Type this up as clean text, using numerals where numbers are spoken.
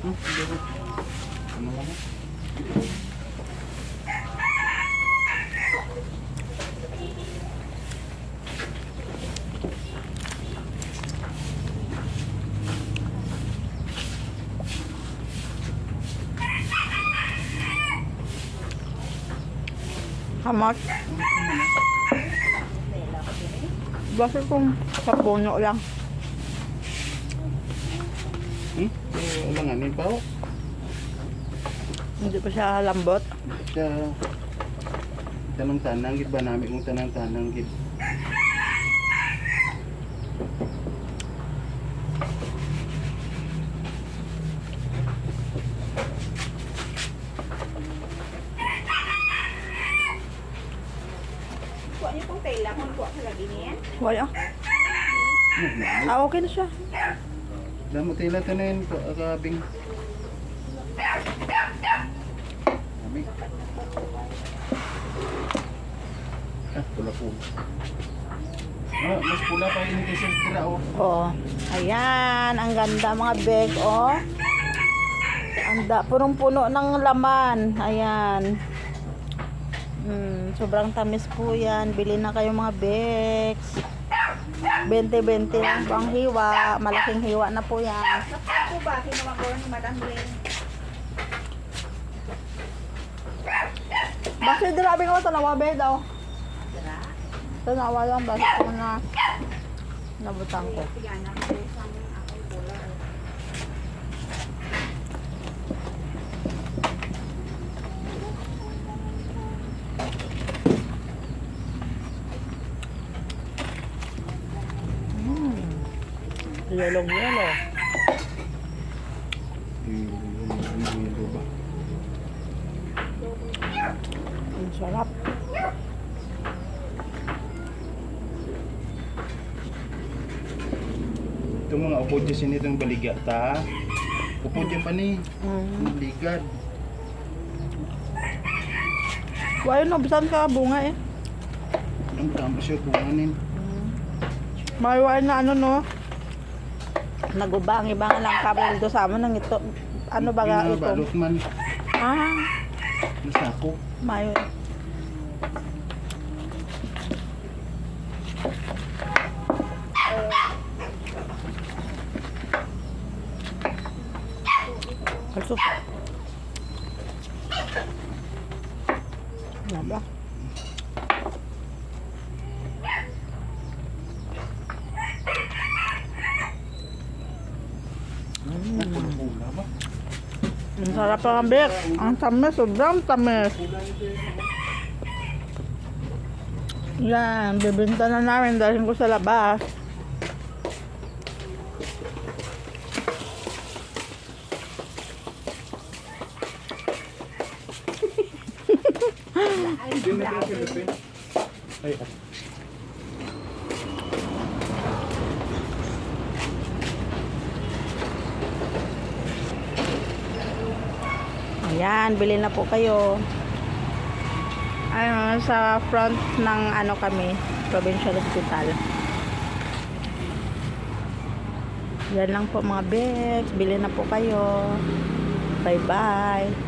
Ano lang? How much? Basta kung sa puno lang. Ulanganin pa, oh. Hindi pa siya lambot. Siya, tanang-tanang, gid ba namin kung tanang-tanang, gid. Kuha niyo pong tela kung kuha sa lagi niya. Wala. Okay na siya. Damo tila tanin, kabing. Kami. Pula po. Mas pula pa yun kasi tira, oh. Oh. Ayan, ang ganda mga beg, oh. Punong-puno ng laman. Ayan. Sobrang tamis po yan. Bili na kayo mga begs. 20-20 lang po ang hiwa. Malaking hiwa na po yan. Ako ba? Kinuha ko ni Madam Glenn. Bakit grabe ko tanawa be daw? Tanawa lang bakit ko na nabutang ko. Yan ang isang akong pula. Yellow. Yung ba? Ang sarap. Itong mga upo dyan sinitong baliga, ta. Upo dyan pa ni. Ligad. Wala nabisan ka bunga eh. Ang tama siya bunganin. Maiwan na ano no. Nagubang-ibang lang kabel dito sa amin ng ito. Ano ba ga ito? Balot man. Nasako. Mayo. Alsop. Naba. Pula ba? Ang sarap ang bek. Ang tamis, sobrang tamis. Yan, bibinta na namin dahil ko sa labas. Ay, Ayan, bili na po kayo. Ayun, sa front ng ano kami, Provincial Hospital. Yan lang po mga bags. Bili na po kayo. Bye-bye.